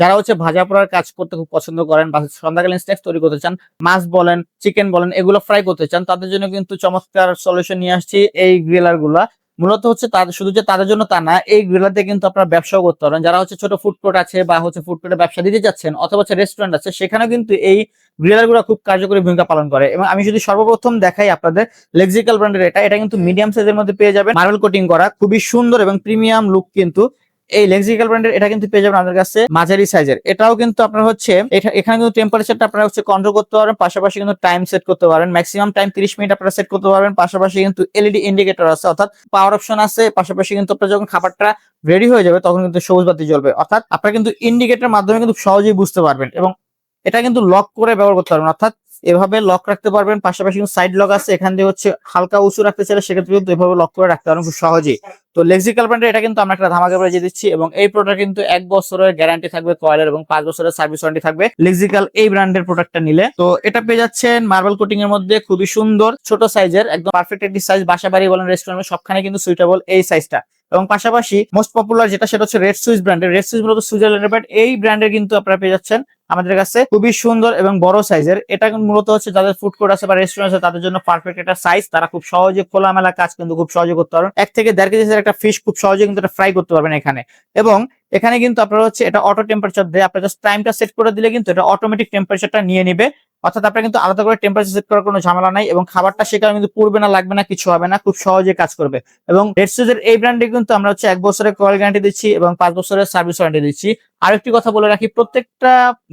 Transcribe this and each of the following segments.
যারা হচ্ছে ভাজা পোড়ার কাজ করতে খুব পছন্দ করেন বা সন্ধ্যাকালীন স্ন্যাক্স তৈরি করতে চান, মাছ বলেন, চিকেন বলেন, এগুলো ফ্রাই করতে চান, তাদের জন্য কিন্তু চমৎকার সলিউশন নিয়ে আসছি এই গ্রিলার গুলা। মূলত হচ্ছে তাদের, শুধু যে তাদের জন্য তা না, এই গ্রিলার দিয়ে কিন্তু আপনারা ব্যবসাও করতে পারেন। যারা হচ্ছে ছোট ফুড কোর্ট আছে বা হচ্ছে ফুড কোর্টে ব্যবসা দিতে যাচ্ছেন, অথবা হচ্ছে রেস্টুরেন্ট আছে, সেখানে কিন্তু এই গ্রিলার গুলো খুব কার্যকরী ভূমিকা পালন করে। এবং আমি যদি সর্বপ্রথম দেখাই আপনাদের লেক্সিক্যাল ব্র্যান্ডের, এটা কিন্তু মিডিয়াম সাইজের মধ্যে পেয়ে যাবেন, মার্বেল কোটিং করা, খুবই সুন্দর এবং প্রিমিয়াম লুক। কিন্তু এই লেক্সিক্যাল ব্র্যান্ডের এটা কিন্তু পেয়ে যাবেন আমাদের কাছে মাঝারি সাইজের। এটাও কিন্তু আপনার হচ্ছে এখানে কিন্তু টেম্পারেচারটা আপনারা হচ্ছে কন্ট্রোল করতে পারবেন, পাশাপাশি কিন্তু টাইম সেট করতে পারবেন, ম্যাক্সিমাম টাইম 30 মিনিট আপনারা সেট করতে পারবেন। পাশাপাশি কিন্তু এলইডি ইন্ডিকেটর আছে, অর্থাৎ পাওয়ার অপশন আছে। পাশাপাশি কিন্তু আপনার যখন খাবারটা রেডি হয়ে যাবে তখন কিন্তু সবুজ বাতি জ্বলবে, অর্থাৎ আপনারা কিন্তু ইন্ডিকেটরের মাধ্যমে কিন্তু সহজেই বুঝতে পারবেন। এবং এটা কিন্তু লক করে ব্যবহার করতে পারবেন, অর্থাৎ এভাবে লক রাখতে পারবেন। পাশাপাশি কিন্তু সাইড লক আছে, এখান দিয়ে হচ্ছে হালকা উঁচু রাখতে চাইলে সেক্ষেত্রে কিন্তু এভাবে লক করে রাখতে পারবেন খুব সহজেই। তো লেক্সিক্যাল ব্র্যান্ডের এটা কিন্তু আমরা একটা ধামাকা প্রাইজে দিচ্ছি, এবং এই প্রোডাক্ট কিন্তু 1 বছরের গ্যারান্টি থাকবে কয়েলের, এবং 5 বছরের সার্ভিস ওয়ারেন্টি থাকবে লেক্সিক্যাল এই ব্র্যান্ডের প্রোডাক্টটা নিলে। তো এটা পেয়ে যাচ্ছেন মার্বেল কোটিং এর মধ্যে, খুবই সুন্দর ছোট সাইজের, একদম পারফেক্ট একটি সাইজ, বাসা বাড়ি বলেন রেস্টুরেন্ট সবখানে কিন্তু সুইটেবল এই সাইজটা। এবং পাশাপাশি মোস্ট পপুলার যেটা, সেটা হচ্ছে রেড সুইস ব্র্যান্ডের। রেড সুইস মূলত সুইজারল্যান্ডের ব্র্যান্ড, এই ব্র্যান্ডের কিন্তু আপনারা পেয়ে যাচ্ছেন আমাদের কাছে খুবই সুন্দর এবং বড় সাইজের। এটা মূলত হচ্ছে যাদের ফুড কোর্ট আছে বা রেস্টুরেন্ট আছে তাদের জন্য পারফেক্ট একটা সাইজ। তারা খুব সহজে খোলামেলা কাজ কিন্তু খুব সহজে করতে পারবেন। 1 থেকে 1.5 কেজি একটা ফিশ খুব সহজে কিন্তু এটা ফ্রাই করতে পারবেন এখানে। এবং এখানে কিন্তু আপনারা হচ্ছে এটা অটো টেম্পারেচার দিয়ে আপনারা জাস্ট টাইমটা সেট করে দিলে কিন্তু এটা অটোমেটিক টেম্পারেচারটা নিয়ে নিবে, অর্থাৎ আপনার কিন্তু আলাদা করে টেম্পারেচার সেট করার কোনো ঝামেলা নাই। এবং খাবারটা সেখানে কিন্তু পুড়বে না, লাগবে না, কিছু হবে না, খুব সহজে কাজ করবে। এবং রেড সুইজের এই ব্র্যান্ডে কিন্তু আমরা হচ্ছে 1 বছরের কয়েল গ্যারান্টি দিচ্ছি এবং 5 বছরের সার্ভিস ওয়ারেন্টি দিচ্ছি। আরেকটি কথা বলে রাখি, প্রত্যেকটা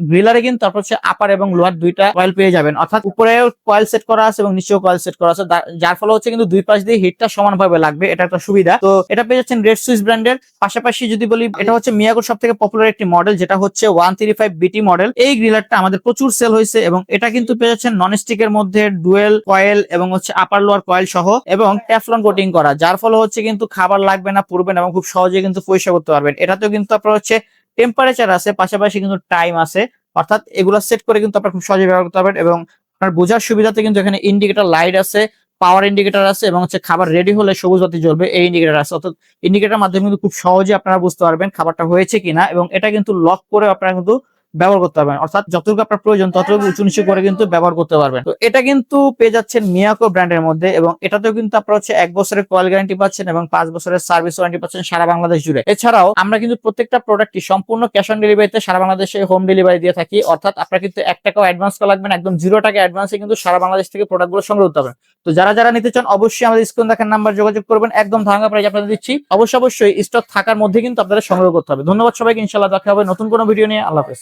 গ্রিলারে কিন্তু আপনার হচ্ছে আপার এবং লোয়ার দুইটা কয়েল পেয়ে যাবেন, অর্থাৎ উপরে কয়েল সেট করা আছে এবং নিচেও কয়েল সেট করা আছে, যার ফলে হচ্ছে কিন্তু দুই পাশ দিয়ে হিটটা সমানভাবে লাগবে। এটা একটা সুবিধা। তো এটা পেয়ে যাচ্ছেন রেড সুইস ব্র্যান্ডের। পাশাপাশি যদি বলি, এটা হচ্ছে মিয়াকোর সব থেকে পপুলার একটি মডেল, যেটা হচ্ছে 135 বিটি মডেল। এই গ্রিলারটা আমাদের প্রচুর সেল হয়েছে, এবং এটা কিন্তু পেয়ে যাচ্ছেন ননস্টিকের মধ্যে ডুয়েল কয়েল এবং হচ্ছে আপার লোয়ার কয়েল সহ, এবং টেফলন কোটিং করা, যার ফলে হচ্ছে কিন্তু খাবার লাগবে না, পুড়বে না, এবং খুব সহজে কিন্তু পরিষ্কার করতে পারবেন। এটাতেও কিন্তু আপনার হচ্ছে টেম্পারেচার আছে, পাশাপাশি কিন্তু টাইম আছে, অর্থাৎ এগুলা সেট করে কিন্তু আপনারা খুব সহজে ব্যবহার করতে পারবেন। এবং আপনার বোঝার সুবিধাতে কিন্তু এখানে ইন্ডিকেটর লাইট আছে, পাওয়ার ইন্ডিকেটর আছে, এবং হচ্ছে খাবার রেডি হলে সবুজ বাতি জ্বলবে এই ইন্ডিকেটর আছে, অর্থাৎ ইন্ডিকেটরের মাধ্যমে কিন্তু খুব সহজে আপনারা বুঝতে পারবেন খাবারটা হয়েছে কিনা। এবং এটা কিন্তু লক করে আপনারা কিন্তু ব্যবহার করতে পারবেন, অর্থাৎ যতটুকু আপনার প্রয়োজন ততটুকু উঁচু নিচু করে কিন্তু ব্যবহার করতে পারবেন। তো এটা কিন্তু পেয়ে যাচ্ছেন মিয়াকো ব্র্যান্ডের মধ্যে, এবং এটাতেও কিন্তু আপনারা হচ্ছে 1 বছরের কয়েল গ্যারান্টি পাচ্ছেন এবং 5 বছরের সার্ভিস ওয়ারেন্টি পাচ্ছেন সারা বাংলাদেশ জুড়ে। এছাড়াও আমরা কিন্তু প্রত্যেকটা প্রোডাক্টই সম্পূর্ণ ক্যাশ অন ডেলিভারিতে সারা বাংলাদেশে হোম ডেলিভারি দিয়ে থাকি, অর্থাৎ আপনার কিন্তু 1 টাকাও অ্যাডভান্স করা লাগবে না, একদম 0 টাকা অ্যাডভান্সে কিন্তু সারা বাংলাদেশ থেকে প্রোডাক্টগুলো সংগ্রহ করতে পারবেন। তো যারা যারা নিতে চান অবশ্যই আমাদের স্ক্রিন দেখার নাম্বার যোগাযোগ করবেন, একদম ধাঙ্গা প্রাইস আপনাদের দিচ্ছি। অবশ্যই স্টক থাকার মধ্যে কিন্তু আপনাদের সংগ্রহ করতে হবে। ধন্যবাদ সবাইকে, ইনশাআল্লাহ দেখা হবে নতুন কোনো ভিডিও নিয়ে। আল্লাহ হাফেজ।